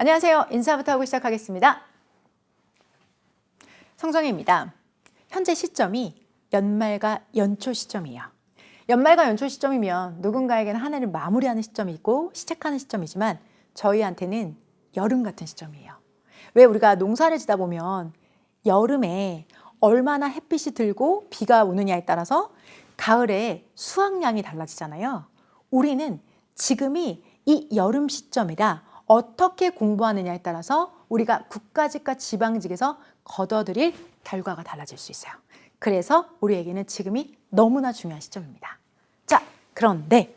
안녕하세요. 인사부터 하고 시작하겠습니다. 성정혜입니다. 현재 시점이 연말과 연초 시점이에요. 연말과 연초 시점이면 누군가에게는 한 해를 마무리하는 시점이 있고 시작하는 시점이지만 저희한테는 여름 같은 시점이에요. 왜 우리가 농사를 짓다 보면 여름에 얼마나 햇빛이 들고 비가 오느냐에 따라서 가을에 수확량이 달라지잖아요. 우리는 지금이 이 여름 시점이라 어떻게 공부하느냐에 따라서 우리가 국가직과 지방직에서 거둬들일 결과가 달라질 수 있어요. 그래서 우리에게는 지금이 너무나 중요한 시점입니다. 자, 그런데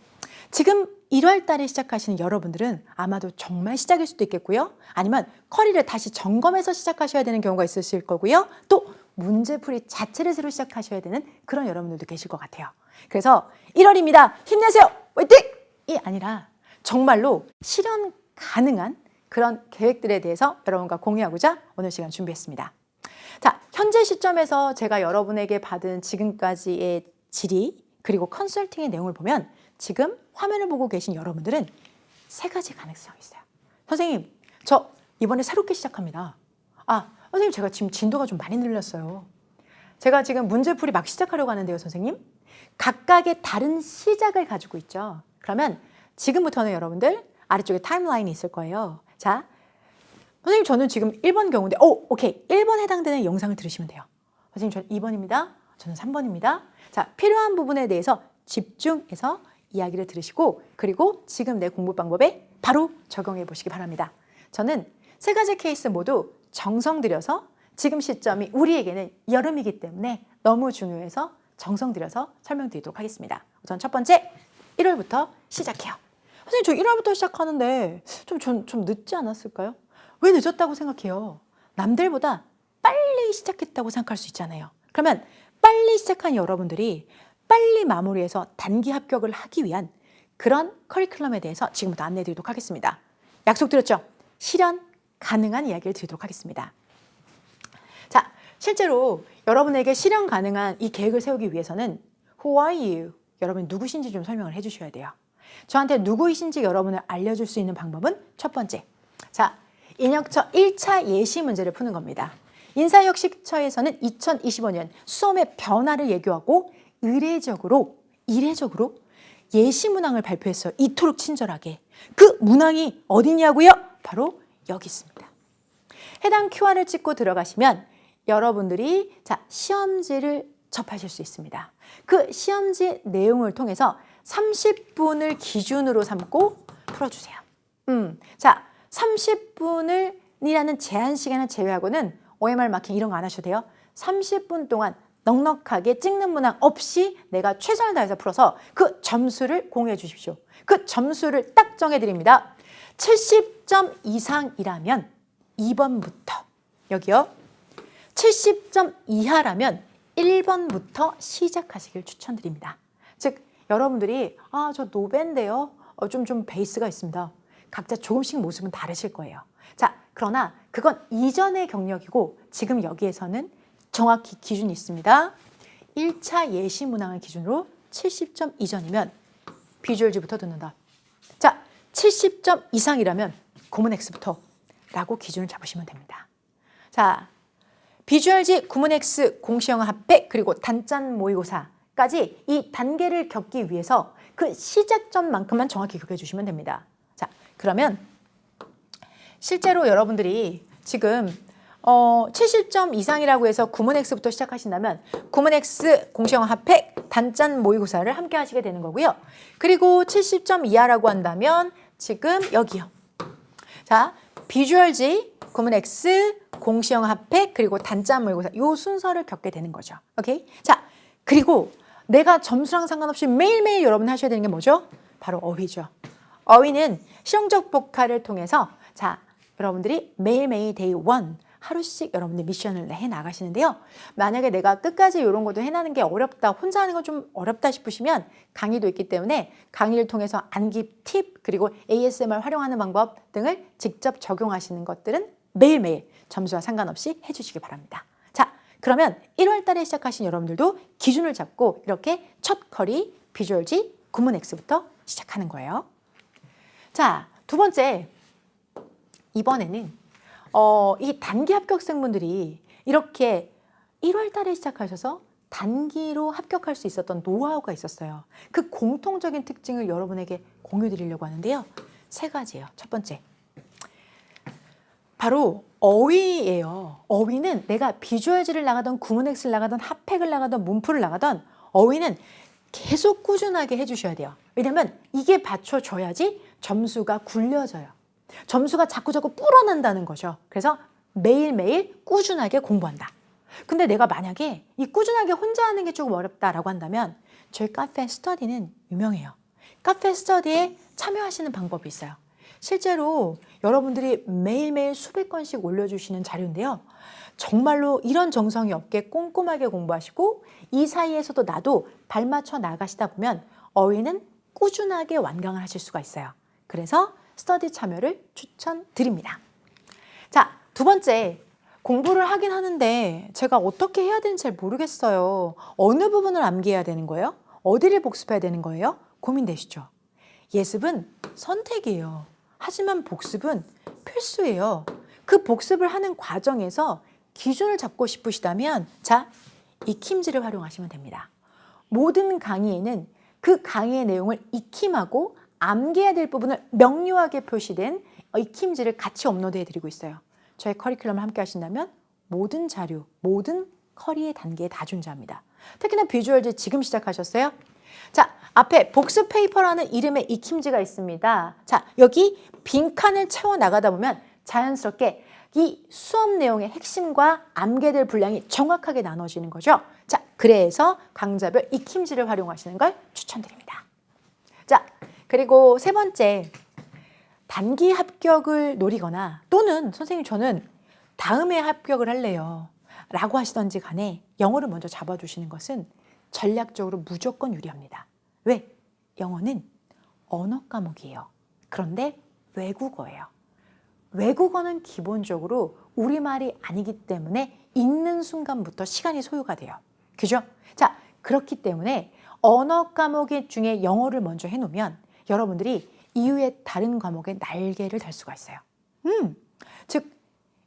지금 1월 달에 시작하시는 여러분들은 아마도 정말 시작일 수도 있겠고요. 아니면 커리를 다시 점검해서 시작하셔야 되는 경우가 있으실 거고요. 또 문제풀이 자체를 새로 시작하셔야 되는 그런 여러분들도 계실 것 같아요. 그래서 1월입니다. 힘내세요. 화이팅! 이 아니라 정말로 실현 가능한 그런 계획들에 대해서 여러분과 공유하고자 오늘 시간 준비했습니다. 자, 현재 시점에서 제가 여러분에게 받은 지금까지의 질의 그리고 컨설팅의 내용을 보면 지금 화면을 보고 계신 여러분들은 세 가지 가능성이 있어요. 선생님, 저 이번에 새롭게 시작합니다. 선생님, 제가 지금 진도가 좀 많이 늘렸어요. 제가 지금 문제풀이 막 시작하려고 하는데요, 선생님. 각각의 다른 시작을 가지고 있죠. 그러면 지금부터는 여러분들 아래쪽에 타임라인이 있을 거예요. 자, 선생님, 저는 지금 1번 경우인데, 오케이. 1번 해당되는 영상을 들으시면 돼요. 선생님, 저는 2번입니다. 저는 3번입니다. 자, 필요한 부분에 대해서 집중해서 이야기를 들으시고, 그리고 지금 내 공부 방법에 바로 적용해 보시기 바랍니다. 저는 세 가지 케이스 모두 정성 들여서 지금 시점이 우리에게는 여름이기 때문에 너무 중요해서 정성 들여서 설명드리도록 하겠습니다. 우선 첫 번째, 1월부터 시작해요. 선생님, 저 1월부터 시작하는데 좀 늦지 않았을까요? 왜 늦었다고 생각해요? 남들보다 빨리 시작했다고 생각할 수 있잖아요. 그러면 빨리 시작한 여러분들이 빨리 마무리해서 단기 합격을 하기 위한 그런 커리큘럼에 대해서 지금부터 안내해 드리도록 하겠습니다. 약속드렸죠? 실현 가능한 이야기를 드리도록 하겠습니다. 자, 실제로 여러분에게 실현 가능한 이 계획을 세우기 위해서는 Who are you? 여러분이 누구신지 좀 설명을 해주셔야 돼요. 저한테 누구이신지 여러분을 알려줄 수 있는 방법은 첫 번째. 자, 인혁처 1차 예시 문제를 푸는 겁니다. 인사혁식처에서는 2025년 수험의 변화를 예고하고 이례적으로 예시 문항을 발표했어요. 이토록 친절하게. 그 문항이 어디냐고요? 바로 여기 있습니다. 해당 QR을 찍고 들어가시면 여러분들이 시험지를 접하실 수 있습니다. 그 시험지 내용을 통해서 30분을 기준으로 삼고 풀어주세요. 자, 30분이라는 제한 시간을 제외하고는 OMR 마킹 이런 거 안 하셔도 돼요. 30분 동안 넉넉하게 찍는 문항 없이 내가 최선을 다해서 풀어서 그 점수를 공유해 주십시오. 그 점수를 딱 정해드립니다. 70점 이상이라면 2번부터 여기요. 70점 이하라면 1번부터 시작하시길 추천드립니다. 즉 여러분들이 저 노벤데요. 좀 베이스가 있습니다. 각자 조금씩 모습은 다르실 거예요. 자, 그러나 그건 이전의 경력이고 지금 여기에서는 정확히 기준이 있습니다. 1차 예시 문항을 기준으로 70점 이전이면 비주얼지부터 듣는다. 자, 70점 이상이라면 구문 X부터 라고 기준을 잡으시면 됩니다. 자, 비주얼지, 구문 X, 공시영어 합백, 그리고 단짠 모의고사까지 이 단계를 겪기 위해서 그 시작점만큼만 정확히 기억해 주시면 됩니다. 자, 그러면 실제로 여러분들이 지금 70점 이상이라고 해서 구문 X부터 시작하신다면 구문 X, 공시영어 합백, 단짠 모의고사를 함께 하시게 되는 거고요. 그리고 70점 이하라고 한다면 지금 여기요. 자, 비주얼지, 구문 X, 공시영어 합백, 그리고 단짠 모의고사 이 순서를 겪게 되는 거죠. 오케이? 자, 그리고 내가 점수랑 상관없이 매일매일 여러분 하셔야 되는 게 뭐죠? 바로 어휘죠. 어휘는 실용적 복화를 통해서 여러분들이 매일매일 데이 1 하루씩 여러분들 미션을 해 나가시는데요. 만약에 내가 끝까지 이런 것도 해나가는 게 어렵다, 혼자 하는 건 좀 어렵다 싶으시면 강의도 있기 때문에 강의를 통해서 암기 팁 그리고 ASMR 활용하는 방법 등을 직접 적용하시는 것들은 매일매일 점수와 상관없이 해주시기 바랍니다. 자, 그러면 1월 달에 시작하신 여러분들도 기준을 잡고 이렇게 첫 커리 비주얼지 구문 X부터 시작하는 거예요. 자, 두 번째 이번에는 이 단기 합격생분들이 이렇게 1월 달에 시작하셔서 단기로 합격할 수 있었던 노하우가 있었어요. 그 공통적인 특징을 여러분에게 공유 드리려고 하는데요. 3가지예요. 첫 번째, 바로 어휘예요. 어휘는 내가 비주얼지를 나가던 구문엑스를 나가던 핫팩을 나가던 문풀을 나가던 어휘는 계속 꾸준하게 해주셔야 돼요. 왜냐면 이게 받쳐줘야지 점수가 굴려져요. 점수가 자꾸자꾸 불어난다는 거죠. 그래서 매일매일 꾸준하게 공부한다. 근데 내가 만약에 이 꾸준하게 혼자 하는 게 조금 어렵다라고 한다면 저희 카페 스터디는 유명해요. 카페 스터디에 참여하시는 방법이 있어요. 실제로 여러분들이 매일매일 수백 건씩 올려주시는 자료인데요. 정말로 이런 정성이 없게 꼼꼼하게 공부하시고 이 사이에서도 나도 발맞춰 나가시다 보면 어휘는 꾸준하게 완강을 하실 수가 있어요. 그래서 스터디 참여를 추천드립니다. 자, 2번째, 공부를 하긴 하는데 제가 어떻게 해야 되는지 잘 모르겠어요. 어느 부분을 암기해야 되는 거예요? 어디를 복습해야 되는 거예요? 고민되시죠? 예습은 선택이에요. 하지만 복습은 필수예요. 그 복습을 하는 과정에서 기준을 잡고 싶으시다면 자, 익힘지를 활용하시면 됩니다. 모든 강의에는 그 강의의 내용을 익힘하고 암기해야 될 부분을 명료하게 표시된 익힘지를 같이 업로드해 드리고 있어요. 저희 커리큘럼을 함께 하신다면 모든 자료, 모든 커리의 단계에 다 존재합니다. 특히나 비주얼즈 지금 시작하셨어요? 자, 앞에 복습 페이퍼라는 이름의 익힘지가 있습니다. 자, 여기 빈칸을 채워 나가다 보면 자연스럽게 이 수업 내용의 핵심과 암기될 분량이 정확하게 나눠지는 거죠. 자, 그래서 강좌별 익힘지를 활용하시는 걸 추천드립니다. 자, 그리고 3번째, 단기 합격을 노리거나 또는 선생님 저는 다음에 합격을 할래요 라고 하시던지 간에 영어를 먼저 잡아주시는 것은 전략적으로 무조건 유리합니다. 왜? 영어는 언어 과목이에요. 그런데 외국어예요. 외국어는 기본적으로 우리말이 아니기 때문에 읽는 순간부터 시간이 소요가 돼요. 그죠? 자, 그렇기 때문에 언어 과목 중에 영어를 먼저 해놓으면 여러분들이 이후에 다른 과목에 날개를 달 수가 있어요. 즉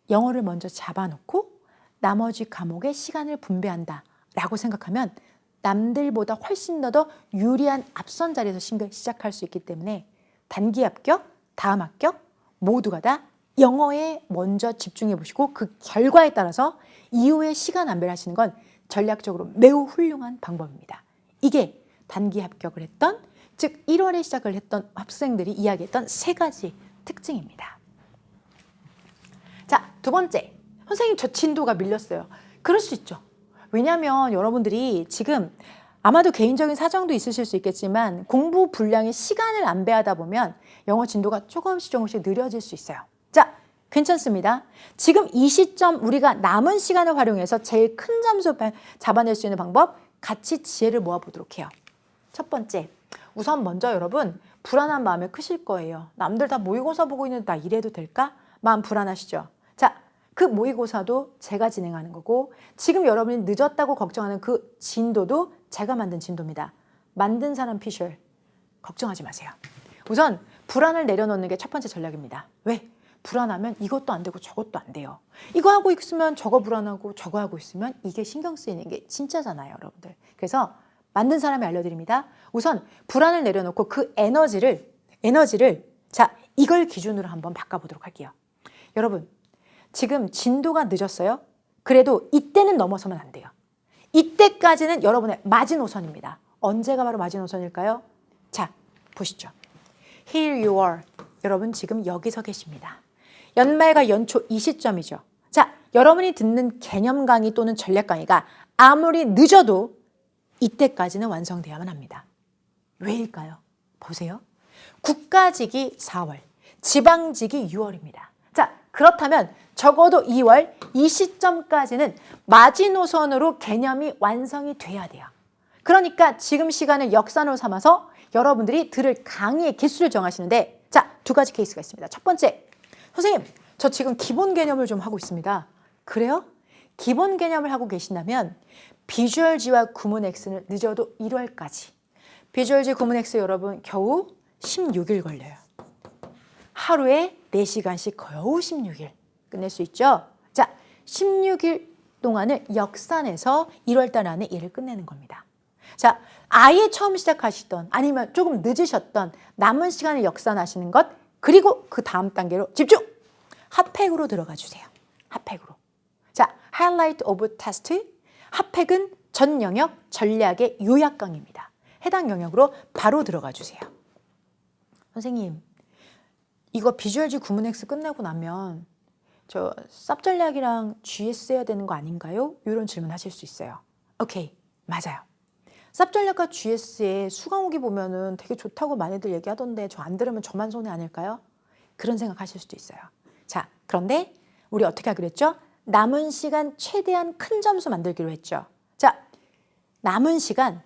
영어를 먼저 잡아놓고 나머지 과목에 시간을 분배한다 라고 생각하면 남들보다 훨씬 더 유리한 앞선 자리에서 시작할 수 있기 때문에 단기 합격, 다음 합격 모두가 다 영어에 먼저 집중해 보시고 그 결과에 따라서 이후에 시간 안배를 하시는 건 전략적으로 매우 훌륭한 방법입니다. 이게 단기 합격을 했던, 즉 1월에 시작을 했던 학생들이 이야기했던 3가지 특징입니다. 자, 2번째, 선생님 저 진도가 밀렸어요. 그럴 수 있죠. 왜냐하면 여러분들이 지금 아마도 개인적인 사정도 있으실 수 있겠지만 공부 분량의 시간을 안배하다 보면 영어 진도가 조금씩 느려질 수 있어요. 자, 괜찮습니다. 지금 이 시점 우리가 남은 시간을 활용해서 제일 큰 점수 잡아낼 수 있는 방법 같이 지혜를 모아보도록 해요. 첫 번째, 우선 먼저 여러분 불안한 마음이 크실 거예요. 남들 다 모의고사 보고 있는데 나 이래도 될까? 마음 불안하시죠? 자, 그 모의고사도 제가 진행하는 거고 지금 여러분이 늦었다고 걱정하는 그 진도도 제가 만든 진도입니다. 만든 사람 피셜 걱정하지 마세요. 우선 불안을 내려놓는 게 첫 번째 전략입니다. 왜? 불안하면 이것도 안 되고 저것도 안 돼요. 이거 하고 있으면 저거 불안하고 저거 하고 있으면 이게 신경 쓰이는 게 진짜잖아요, 여러분들. 그래서 만든 사람이 알려드립니다. 우선 불안을 내려놓고 그 에너지를 자, 이걸 기준으로 한번 바꿔보도록 할게요. 여러분, 지금 진도가 늦었어요? 그래도 이때는 넘어서면 안 돼요. 이때까지는 여러분의 마지노선입니다. 언제가 바로 마지노선일까요? 자, 보시죠. Here you are. 여러분 지금 여기서 계십니다. 연말과 연초 이 시점이죠. 자, 여러분이 듣는 개념 강의 또는 전략 강의가 아무리 늦어도 이때까지는 완성돼야만 합니다. 왜일까요? 보세요. 국가직이 4월, 지방직이 6월입니다. 자, 그렇다면 적어도 2월 이 시점까지는 마지노선으로 개념이 완성이 돼야 돼요. 그러니까 지금 시간을 역산으로 삼아서 여러분들이 들을 강의의 개수를 정하시는데 자, 2가지 케이스가 있습니다. 첫 번째, 선생님 저 지금 기본 개념을 좀 하고 있습니다. 그래요? 기본 개념을 하고 계신다면 비주얼지와 구문X는 늦어도 1월까지. 비주얼지 구문X 여러분 겨우 16일 걸려요. 하루에 4시간씩 겨우 16일 끝낼 수 있죠. 자, 16일 동안을 역산해서 1월 달 안에 일을 끝내는 겁니다. 자, 아예 처음 시작하시던 아니면 조금 늦으셨던 남은 시간을 역산하시는 것, 그리고 그 다음 단계로 집중! 핫팩으로 들어가 주세요. 핫팩으로. 자, 하이라이트 오브 테스트. 핫팩은 전 영역 전략의 요약 강의입니다. 해당 영역으로 바로 들어가 주세요. 선생님, 이거 비주얼 G 구문X 끝내고 나면 저 쌉 전략이랑 GS 해야 되는 거 아닌가요? 이런 질문 하실 수 있어요. 오케이, 맞아요. 쌉 전략과 GS의 수강후기 보면은 되게 좋다고 많이들 얘기하던데 저 안 들으면 저만 손해 아닐까요? 그런 생각 하실 수도 있어요. 자, 그런데 우리 어떻게 하기로 했죠? 남은 시간 최대한 큰 점수 만들기로 했죠. 자, 남은 시간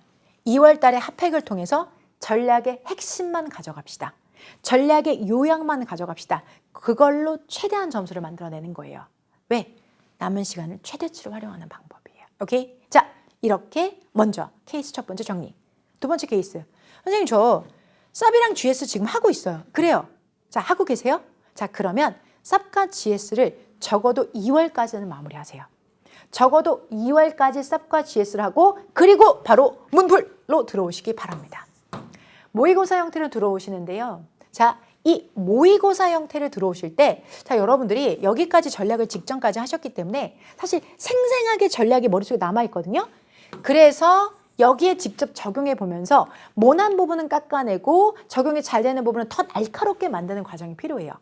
2월 달에 핫팩을 통해서 전략의 핵심만 가져갑시다. 전략의 요약만 가져갑시다. 그걸로 최대한 점수를 만들어내는 거예요. 왜? 남은 시간을 최대치로 활용하는 방법이에요. 오케이? 자, 이렇게 먼저 케이스 첫 번째 정리. 두 번째 케이스. 선생님, 저 쌉이랑 GS 지금 하고 있어요. 그래요. 자, 하고 계세요? 자, 그러면 쌉과 GS를 적어도 2월까지는 마무리하세요. 적어도 2월까지 쌉과 GS를 하고, 그리고 바로 문풀로 들어오시기 바랍니다. 모의고사 형태로 들어오시는데요. 자, 이 모의고사 형태를 들어오실 때, 자, 여러분들이 여기까지 전략을 직전까지 하셨기 때문에 사실 생생하게 전략이 머릿속에 남아있거든요. 그래서 여기에 직접 적용해 보면서 모난 부분은 깎아내고 적용이 잘 되는 부분은 더 날카롭게 만드는 과정이 필요해요.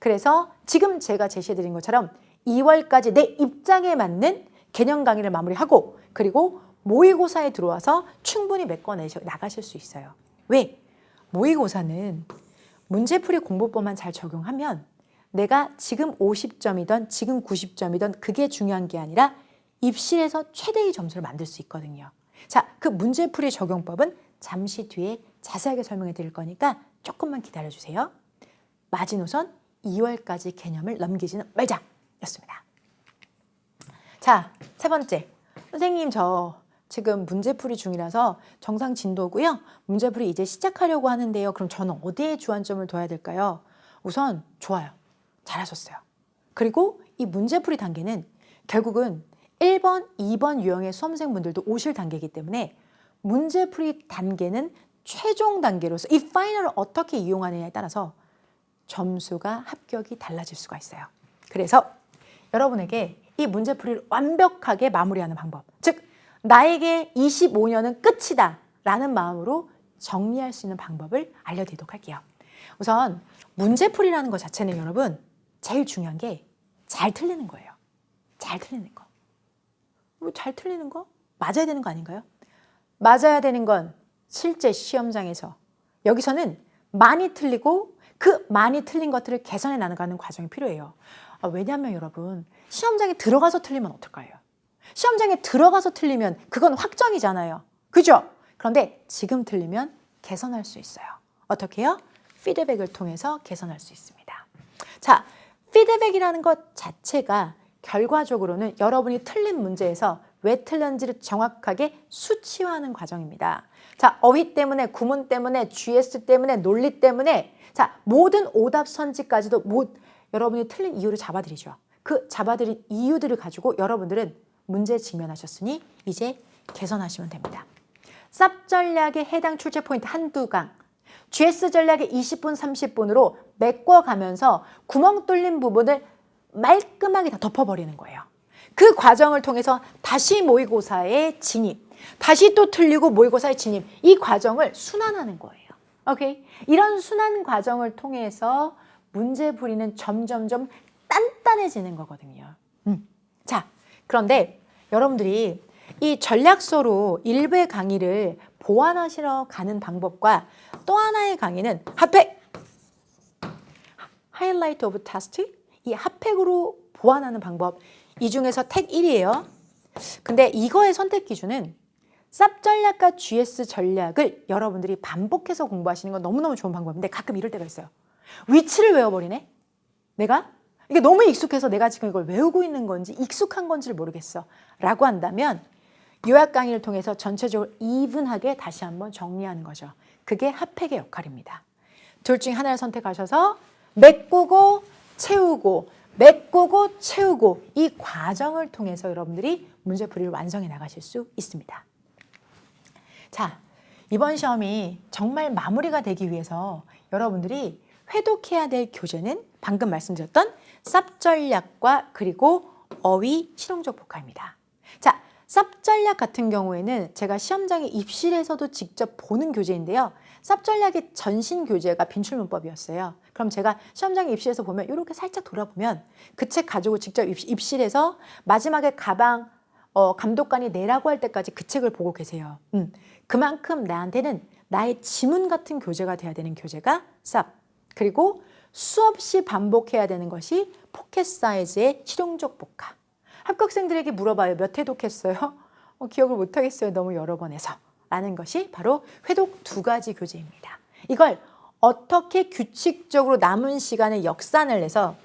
그래서 지금 제가 제시해 드린 것처럼 2월까지 내 입장에 맞는 개념 강의를 마무리하고, 그리고 모의고사에 들어와서 충분히 메꿔내셔 나가실 수 있어요. 왜? 모의고사는 문제풀이 공부법만 잘 적용하면 내가 지금 50점이든 지금 90점이든 그게 중요한 게 아니라 입시에서 최대의 점수를 만들 수 있거든요. 자, 그 문제풀이 적용법은 잠시 뒤에 자세하게 설명해 드릴 거니까 조금만 기다려 주세요. 마지노선 2월까지 개념을 넘기지는 말자 였습니다. 자, 세 번째. 선생님, 저 지금 문제풀이 중이라서 정상 진도고요. 문제풀이 이제 시작하려고 하는데요. 그럼 저는 어디에 주안점을 둬야 될까요? 우선 좋아요. 잘하셨어요. 그리고 이 문제풀이 단계는 결국은 1번, 2번 유형의 수험생분들도 오실 단계이기 때문에 문제풀이 단계는 최종 단계로서 이 파이널을 어떻게 이용하느냐에 따라서 점수가 합격이 달라질 수가 있어요. 그래서 여러분에게 이 문제풀이를 완벽하게 마무리하는 방법, 즉 나에게 25년은 끝이다 라는 마음으로 정리할 수 있는 방법을 알려드리도록 할게요. 우선 문제풀이라는 것 자체는 여러분 제일 중요한 게 잘 틀리는 거예요. 잘 틀리는 거. 잘 틀리는 거? 맞아야 되는 거 아닌가요? 맞아야 되는 건 실제 시험장에서 여기서는 많이 틀리고 그 많이 틀린 것들을 개선해 나가는 과정이 필요해요. 왜냐하면 여러분 시험장에 들어가서 틀리면 어떨까요? 시험장에 들어가서 틀리면 그건 확정이잖아요. 그죠? 그런데 지금 틀리면 개선할 수 있어요. 어떻게 해요? 피드백을 통해서 개선할 수 있습니다. 자, 피드백이라는 것 자체가 결과적으로는 여러분이 틀린 문제에서 왜 틀렸는지를 정확하게 수치화하는 과정입니다. 자, 어휘 때문에, 구문 때문에, GS 때문에, 논리 때문에, 자, 모든 오답 선지까지도 여러분이 틀린 이유를 잡아드리죠. 그 잡아드린 이유들을 가지고 여러분들은 문제에 직면하셨으니 이제 개선하시면 됩니다. 쌉 전략의 해당 출제 포인트 한두 강, GS 전략의 20분, 30분으로 메꿔가면서 구멍 뚫린 부분을 말끔하게 다 덮어버리는 거예요. 그 과정을 통해서 다시 모의고사에 진입, 다시 또 틀리고 모의고사에 진입, 이 과정을 순환하는 거예요. 오케이? 이런 순환 과정을 통해서 문제풀이는 점점점 단단해지는 거거든요. 자, 그런데 여러분들이 이 전략서로 일부의 강의를 보완하시러 가는 방법과 또 하나의 강의는 핫팩! 하이라이트 오브 테스트? 이 핫팩으로 보완하는 방법. 이 중에서 택 1이에요. 근데 이거의 선택 기준은 쌉 전략과 GS 전략을 여러분들이 반복해서 공부하시는 건 너무너무 좋은 방법인데 가끔 이럴 때가 있어요. 위치를 외워버리네? 내가? 이게 너무 익숙해서 내가 지금 이걸 외우고 있는 건지 익숙한 건지를 모르겠어 라고 한다면 요약 강의를 통해서 전체적으로 이분하게 다시 한번 정리하는 거죠. 그게 핫팩의 역할입니다. 둘 중에 하나를 선택하셔서 메꾸고 채우고 메꾸고 채우고 이 과정을 통해서 여러분들이 문제풀이를 완성해 나가실 수 있습니다. 자, 이번 시험이 정말 마무리가 되기 위해서 여러분들이 회독해야 될 교재는 방금 말씀드렸던 쌉전략과 그리고 어휘 실용적 복화입니다. 자, 쌉전략 같은 경우에는 제가 시험장에 입실에서도 직접 보는 교재인데요. 쌉전략의 전신 교재가 빈출문법이었어요. 그럼 제가 시험장에 입실에서 보면 이렇게 살짝 돌아보면 그 책 가지고 직접 입실에서 마지막에 가방 감독관이 내라고 할 때까지 그 책을 보고 계세요. 그만큼 나한테는 나의 지문 같은 교재가 돼야 되는 교재가 쌉. 그리고 수없이 반복해야 되는 것이 포켓 사이즈의 실용적 복화. 합격생들에게 물어봐요. 몇 회독했어요? 기억을 못하겠어요. 너무 여러 번 해서. 라는 것이 바로 회독 2가지 교재입니다. 이걸 어떻게 규칙적으로 남은 시간에 역산을 해서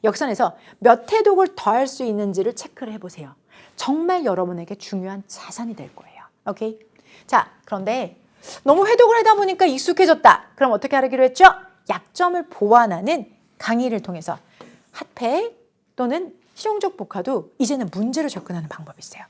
역산해서 몇 회독을 더 할 수 있는지를 체크를 해보세요. 정말 여러분에게 중요한 자산이 될 거예요. 오케이? 자, 그런데 너무 회독을 하다 보니까 익숙해졌다. 그럼 어떻게 하기로 했죠? 약점을 보완하는 강의를 통해서 핫팩 또는 실용적 복화도 이제는 문제로 접근하는 방법이 있어요.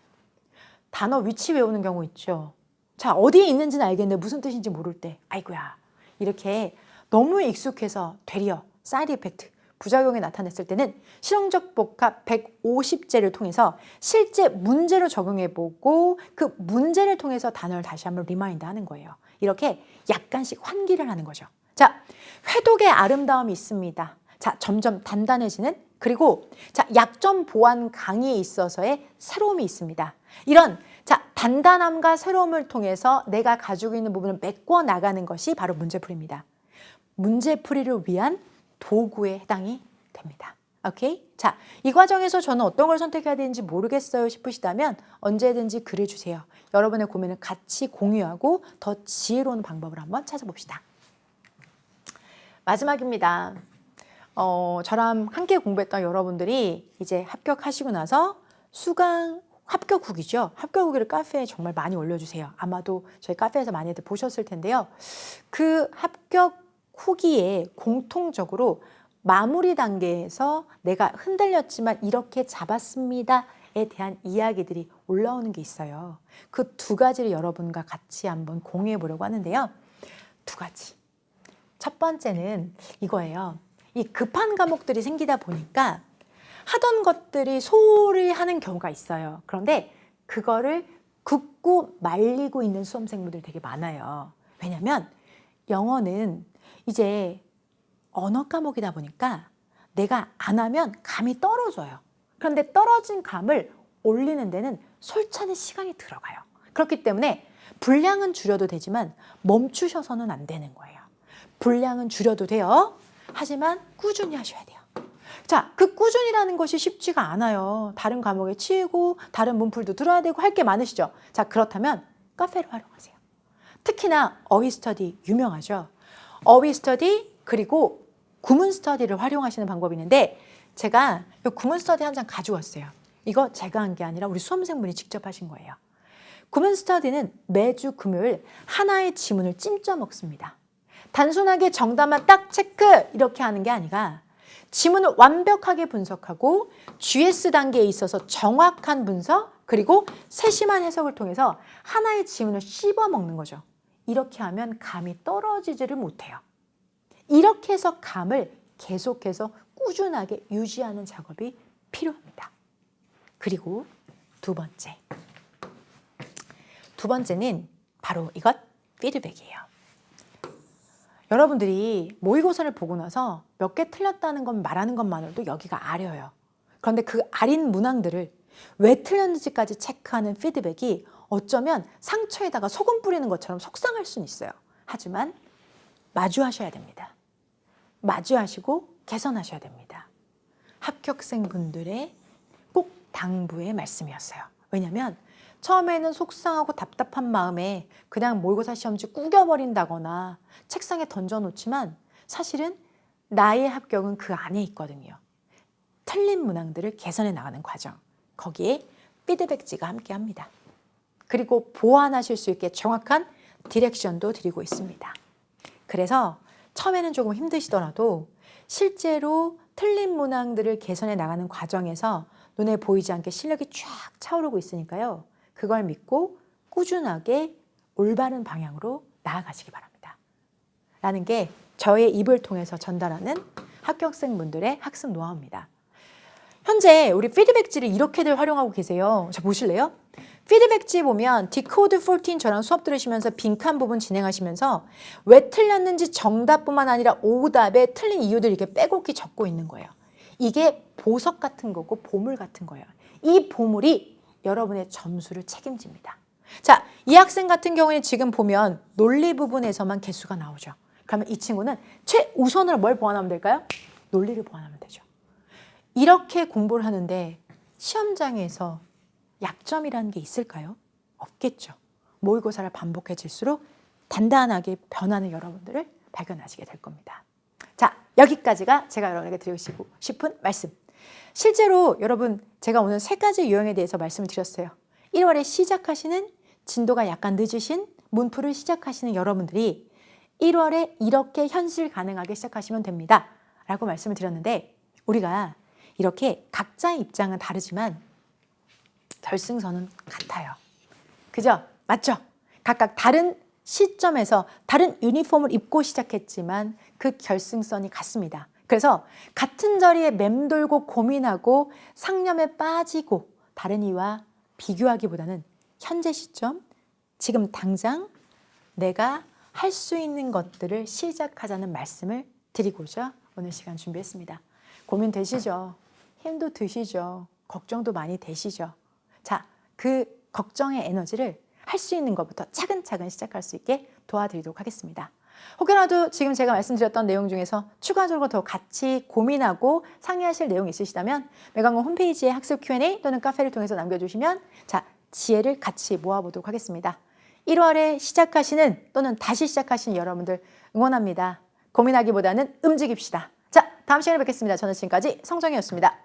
단어 위치 외우는 경우 있죠. 자, 어디에 있는지는 알겠는데 무슨 뜻인지 모를 때 아이고야 이렇게 너무 익숙해서 되려 사이드 이펙트, 부작용이 나타났을 때는 실용적 복화 150제를 통해서 실제 문제로 적용해보고 그 문제를 통해서 단어를 다시 한번 리마인드 하는 거예요. 이렇게 약간씩 환기를 하는 거죠. 자, 회독의 아름다움이 있습니다. 자, 점점 단단해지는 그리고 자, 약점 보완 강의에 있어서의 새로움이 있습니다. 이런 자, 단단함과 새로움을 통해서 내가 가지고 있는 부분을 메꿔 나가는 것이 바로 문제풀이입니다. 문제풀이를 위한 도구에 해당이 됩니다. 오케이? 자, 이 과정에서 저는 어떤 걸 선택해야 되는지 모르겠어요 싶으시다면 언제든지 글을 주세요. 여러분의 고민을 같이 공유하고 더 지혜로운 방법을 한번 찾아봅시다. 마지막입니다. 저랑 함께 공부했던 여러분들이 이제 합격하시고 나서 수강 합격 후기죠. 합격 후기를 카페에 정말 많이 올려주세요. 아마도 저희 카페에서 많이들 보셨을 텐데요. 그 합격 후기에 공통적으로 마무리 단계에서 내가 흔들렸지만 이렇게 잡았습니다에 대한 이야기들이 올라오는 게 있어요. 그 2가지를 여러분과 같이 한번 공유해 보려고 하는데요. 2가지. 첫 번째는 이거예요. 이 급한 과목들이 생기다 보니까 하던 것들이 소홀히 하는 경우가 있어요. 그런데 그거를 굽고 말리고 있는 수험생분들이 되게 많아요. 왜냐면 영어는 이제 언어 과목이다 보니까 내가 안 하면 감이 떨어져요. 그런데 떨어진 감을 올리는 데는 솔찬히 시간이 들어가요. 그렇기 때문에 분량은 줄여도 되지만 멈추셔서는 안 되는 거예요. 분량은 줄여도 돼요. 하지만 꾸준히 하셔야 돼요. 자, 그 꾸준히라는 것이 쉽지가 않아요. 다른 과목에 치이고 다른 문풀도 들어야 되고 할 게 많으시죠. 자, 그렇다면 카페를 활용하세요. 특히나 어휘 스터디 유명하죠. 어휘 스터디 그리고 구문 스터디를 활용하시는 방법이 있는데 제가 이 구문 스터디 한 장 가져왔어요. 이거 제가 한 게 아니라 우리 수험생분이 직접 하신 거예요. 구문 스터디는 매주 금요일 하나의 지문을 찜쪄 먹습니다. 단순하게 정답만 딱 체크 이렇게 하는 게 아니라 지문을 완벽하게 분석하고 GS 단계에 있어서 정확한 분석 그리고 세심한 해석을 통해서 하나의 지문을 씹어 먹는 거죠. 이렇게 하면 감이 떨어지지를 못해요. 이렇게 해서 감을 계속해서 꾸준하게 유지하는 작업이 필요합니다. 그리고 두 번째는 바로 이것 피드백이에요. 여러분들이 모의고사를 보고 나서 몇 개 틀렸다는 건 말하는 것만으로도 여기가 아려요. 그런데 그 아린 문항들을 왜 틀렸는지까지 체크하는 피드백이 어쩌면 상처에다가 소금 뿌리는 것처럼 속상할 수는 있어요. 하지만 마주하셔야 됩니다. 마주하시고 개선하셔야 됩니다. 합격생분들의 꼭 당부의 말씀이었어요. 왜냐하면 처음에는 속상하고 답답한 마음에 그냥 모의고사 시험지 구겨버린다거나 책상에 던져놓지만 사실은 나의 합격은 그 안에 있거든요. 틀린 문항들을 개선해 나가는 과정. 거기에 피드백지가 함께합니다. 그리고 보완하실 수 있게 정확한 디렉션도 드리고 있습니다. 그래서 처음에는 조금 힘드시더라도 실제로 틀린 문항들을 개선해 나가는 과정에서 눈에 보이지 않게 실력이 쫙 차오르고 있으니까요. 그걸 믿고 꾸준하게 올바른 방향으로 나아가시기 바랍니다. 라는 게 저의 입을 통해서 전달하는 합격생분들의 학습 노하우입니다. 현재 우리 피드백지를 이렇게들 활용하고 계세요. 자, 보실래요? 피드백지 보면 디코드 14 저랑 수업 들으시면서 빈칸 부분 진행하시면서 왜 틀렸는지 정답뿐만 아니라 오답에 틀린 이유들 이렇게 빼곡히 적고 있는 거예요. 이게 보석 같은 거고 보물 같은 거예요. 이 보물이 여러분의 점수를 책임집니다. 자, 이 학생 같은 경우에 지금 보면 논리 부분에서만 개수가 나오죠. 그러면 이 친구는 최우선으로 뭘 보완하면 될까요? 논리를 보완하면 되죠. 이렇게 공부를 하는데 시험장에서 약점이라는 게 있을까요? 없겠죠. 모의고사를 반복해질수록 단단하게 변하는 여러분들을 발견하시게 될 겁니다. 자, 여기까지가 제가 여러분에게 드리고 싶은 말씀. 실제로 여러분, 제가 오늘 3가지 유형에 대해서 말씀을 드렸어요. 1월에 시작하시는 진도가 약간 늦으신 문풀을 시작하시는 여러분들이 1월에 이렇게 현실 가능하게 시작하시면 됩니다. 라고 말씀을 드렸는데 우리가 이렇게 각자의 입장은 다르지만 결승선은 같아요. 그죠? 맞죠? 각각 다른 시점에서 다른 유니폼을 입고 시작했지만 그 결승선이 같습니다. 그래서 같은 자리에 맴돌고 고민하고 상념에 빠지고 다른 이와 비교하기보다는 현재 시점, 지금 당장 내가 할 수 있는 것들을 시작하자는 말씀을 드리고자 오늘 시간 준비했습니다. 고민되시죠? 힘도 드시죠? 걱정도 많이 되시죠? 자, 그 걱정의 에너지를 할 수 있는 것부터 차근차근 시작할 수 있게 도와드리도록 하겠습니다. 혹여라도 지금 제가 말씀드렸던 내용 중에서 추가적으로 더 같이 고민하고 상의하실 내용이 있으시다면 매강공 홈페이지에 학습 Q&A 또는 카페를 통해서 남겨주시면 자, 지혜를 같이 모아보도록 하겠습니다. 1월에 시작하시는 또는 다시 시작하시는 여러분들 응원합니다. 고민하기보다는 움직입시다. 자, 다음 시간에 뵙겠습니다. 저는 지금까지 성정이었습니다.